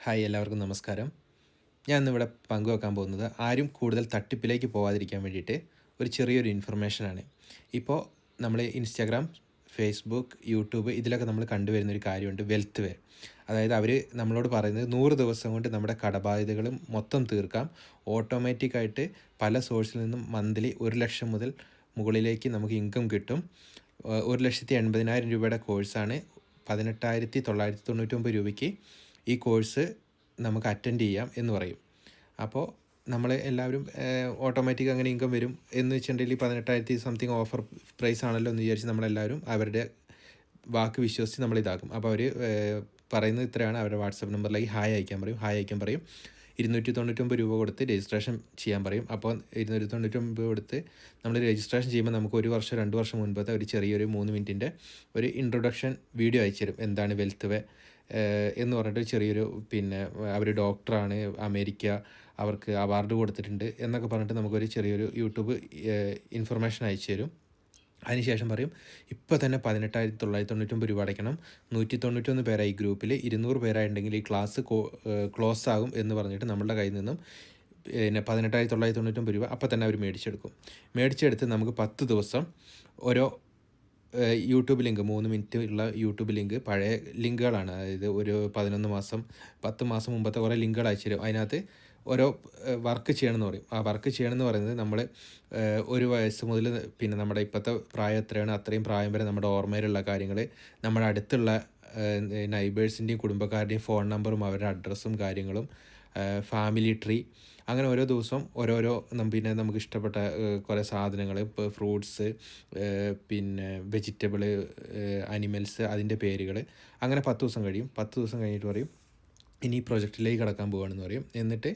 Hi എല്ലാവർക്കും നമസ്കാരം. ഞാൻ ഇന്നിവിടെ പങ്കുവെക്കാൻ പോകുന്നത് ആരും കൂടുതൽ തട്ടിപ്പിലേക്ക് പോകാതിരിക്കാൻ വേണ്ടിയിട്ട് ഒരു ചെറിയൊരു ഇൻഫർമേഷനാണ്. ഇപ്പോൾ നമ്മൾ ഇൻസ്റ്റാഗ്രാം, ഫേസ്ബുക്ക്, യൂട്യൂബ് ഇതിലൊക്കെ നമ്മൾ കണ്ടുവരുന്നൊരു കാര്യമുണ്ട് വെൽത്ത് വേ. അതായത് അവർ നമ്മളോട് പറയുന്നത് 100 ദിവസം കൊണ്ട് നമ്മുടെ കടബാധ്യതകളും മൊത്തം തീർക്കാം. ഓട്ടോമാറ്റിക്കായിട്ട് പല സോഴ്സിൽ നിന്നും മന്ത്ലി 1 ലക്ഷം മുതൽ മുകളിലേക്ക് നമുക്ക് ഇൻകം കിട്ടും. 1,80,000 രൂപയുടെ കോഴ്സാണ്. 18,999 രൂപയ്ക്ക് ഈ കോഴ്സ് നമുക്ക് അറ്റൻഡ് ചെയ്യാം എന്ന് പറയും. അപ്പോൾ നമ്മൾ എല്ലാവരും ഓട്ടോമാറ്റിക് അങ്ങനെ ഇൻകം വരും എന്ന് വെച്ചിട്ടുണ്ടെങ്കിൽ 18,000 സംതിങ് ഓഫർ പ്രൈസ് ആണല്ലോ എന്ന് വിചാരിച്ച് നമ്മളെല്ലാവരും അവരുടെ വാക്ക് വിശ്വസിച്ച് നമ്മളിതാക്കും. അപ്പോൾ അവർ പറയുന്നത് ഇത്രയാണ്. അവരുടെ വാട്സപ്പ് നമ്പറിലേക്ക് ഹായ് അയക്കാൻ പറയും. 299 രൂപ കൊടുത്ത് രജിസ്ട്രേഷൻ ചെയ്യാൻ പറയും. അപ്പോൾ 299 കൊടുത്ത് നമ്മൾ രജിസ്ട്രേഷൻ ചെയ്യുമ്പോൾ നമുക്ക് 1 വർഷം 2 വർഷം മുൻപത്തെ ഒരു ചെറിയൊരു 3 മിനിറ്റിൻ്റെ ഒരു ഇൻട്രൊഡക്ഷൻ വീഡിയോ അയച്ചു തരും. എന്താണ് വെൽത്ത് വേ എന്ന് പറഞ്ഞിട്ട് ചെറിയൊരു അവർ ഡോക്ടറാണ്, അമേരിക്ക, അവർക്ക് അവാർഡ് കൊടുത്തിട്ടുണ്ട് എന്നൊക്കെ പറഞ്ഞിട്ട് നമുക്കൊരു ചെറിയൊരു യൂട്യൂബ് ഇൻഫർമേഷൻ അയച്ചു തരും. അതിനുശേഷം പറയും ഇപ്പോൾ തന്നെ 18,999 രൂപ അടയ്ക്കണം. 191 പേരായി ഗ്രൂപ്പിൽ, 200 പേരായിട്ടുണ്ടെങ്കിൽ ഈ ക്ലാസ് ക്ലോസ് ആകും എന്ന് പറഞ്ഞിട്ട് നമ്മളുടെ കയ്യിൽ നിന്നും 18,999 രൂപ അപ്പോൾ തന്നെ അവർ മേടിച്ചെടുത്ത് നമുക്ക് 10 ദിവസം ഓരോ യൂട്യൂബ് ലിങ്ക് 3 മിനിറ്റ് ഉള്ള യൂട്യൂബ് ലിങ്ക് പഴയ ലിങ്കുകളാണ്. അതായത് ഒരു 11 മാസം 10 മാസം മുമ്പത്തെ കുറേ ലിങ്കുകൾ അയച്ചു തരും. അതിനകത്ത് ഓരോ വർക്ക് ചെയ്യണമെന്ന് പറയും. ആ വർക്ക് ചെയ്യണമെന്ന് പറയുന്നത് നമ്മൾ 1 വയസ്സ് മുതൽ നമ്മുടെ ഇപ്പോഴത്തെ പ്രായം എത്രയാണ് അത്രയും പ്രായം വരെ നമ്മുടെ ഓർമ്മയിലുള്ള കാര്യങ്ങൾ, നമ്മുടെ അടുത്തുള്ള നൈബേഴ്സിൻ്റെയും കുടുംബക്കാരുടെയും ഫോൺ നമ്പറും അവരുടെ അഡ്രസ്സും കാര്യങ്ങളും, ഫാമിലി ട്രീ, അങ്ങനെ ഓരോ ദിവസം ഓരോരോ നമുക്ക് ഇഷ്ടപ്പെട്ട കുറേ സാധനങ്ങൾ, ഇപ്പോൾ ഫ്രൂട്ട്സ്, വെജിറ്റബിള്, അനിമൽസ്, അതിൻ്റെ പേരുകൾ, അങ്ങനെ 10 ദിവസം കഴിയും. 10 ദിവസം കഴിഞ്ഞിട്ട് പറയും ഇനി പ്രൊജക്റ്റിലേക്ക് കടക്കാൻ പോവുകയാണെന്ന് പറയും. എന്നിട്ട്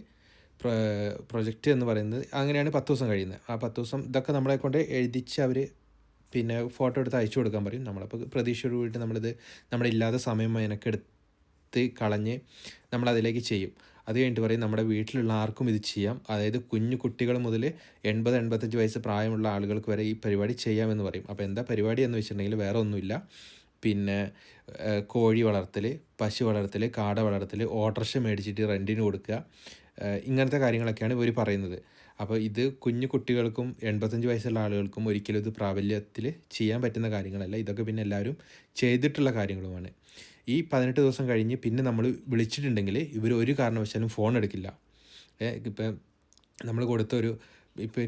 പ്രൊജക്റ്റ് എന്ന് പറയുന്നത് അങ്ങനെയാണ് 10 ദിവസം കഴിയുന്നത്. ആ 10 ദിവസം ഇതൊക്കെ നമ്മളെ കൊണ്ട് എഴുതിച്ച് അവർ ഫോട്ടോ എടുത്ത് അയച്ചു കൊടുക്കാൻ പറയും. നമ്മളപ്പോൾ പ്രതീക്ഷയോട് കൂടിയിട്ട് നമ്മളിത് നമ്മുടെ ഇല്ലാത്ത സമയം മെനക്കെടുത്ത് കളഞ്ഞ് നമ്മളതിലേക്ക് ചെയ്യും. അത് കഴിഞ്ഞിട്ട് പറയും നമ്മുടെ വീട്ടിലുള്ള ആർക്കും ഇത് ചെയ്യാം. അതായത് കുഞ്ഞു കുട്ടികൾ മുതൽ 80-85 വയസ്സ് പ്രായമുള്ള ആളുകൾക്ക് വരെ ഈ പരിപാടി ചെയ്യാമെന്ന് പറയും. അപ്പോൾ എന്താ പരിപാടി എന്ന് വെച്ചിട്ടുണ്ടെങ്കിൽ വേറെ ഒന്നുമില്ല, കോഴി വളർത്തൽ, പശു വളർത്തൽ, കാട വളർത്തൽ, ഓട്ടർഷ മേടിച്ചിട്ട് റെൻറ്റിന് കൊടുക്കുക, ഇങ്ങനത്തെ കാര്യങ്ങളൊക്കെയാണ് ഇവർ പറയുന്നത്. അപ്പോൾ ഇത് കുഞ്ഞു കുട്ടികൾക്കും 85 വയസ്സുള്ള ആളുകൾക്കും ഒരിക്കലും ഇത് പ്രാബല്യത്തിൽ ചെയ്യാൻ പറ്റുന്ന കാര്യങ്ങളല്ല. ഇതൊക്കെ എല്ലാവരും ചെയ്തിട്ടുള്ള കാര്യങ്ങളുമാണ്. ഈ 18 ദിവസം കഴിഞ്ഞ് നമ്മൾ വിളിച്ചിട്ടുണ്ടെങ്കിൽ ഇവർ ഒരു കാരണവശാലും ഫോൺ എടുക്കില്ല. ഇപ്പം നമ്മൾ കൊടുത്ത ഇപ്പോൾ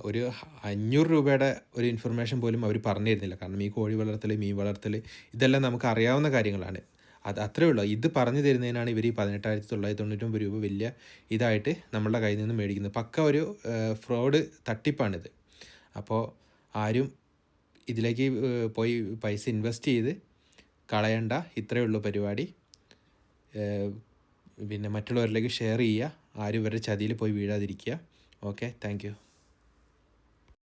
ഒരു 500 രൂപയുടെ ഒരു ഇൻഫർമേഷൻ പോലും അവർ പറഞ്ഞു തരുന്നില്ല. കാരണം ഈ കോഴി വളർത്തൽ, മീൻ വളർത്തൽ ഇതെല്ലാം നമുക്ക് അറിയാവുന്ന കാര്യങ്ങളാണ്. അത്രയേ ഉള്ളൂ. ഇത് പറഞ്ഞു തരുന്നതിനാണ് ഇവർ ഈ 18,999 രൂപ വലിയ ഇതായിട്ട് നമ്മളുടെ കയ്യിൽ നിന്ന് മേടിക്കുന്നത്. പക്ക ഒരു ഫ്രോഡ് തട്ടിപ്പാണിത്. അപ്പോൾ ആരും ഇതിലേക്ക് പോയി പൈസ ഇൻവെസ്റ്റ് ചെയ്ത് കളയണ്ട. ഇത്രയേ ഉള്ളൂ പരിപാടി. മറ്റുള്ളവരിലേക്ക് ഷെയർ ചെയ്യുക. ആരും ഇവരുടെ ചതിയിൽ പോയി വീഴാതിരിക്കുക. Okay, thank you.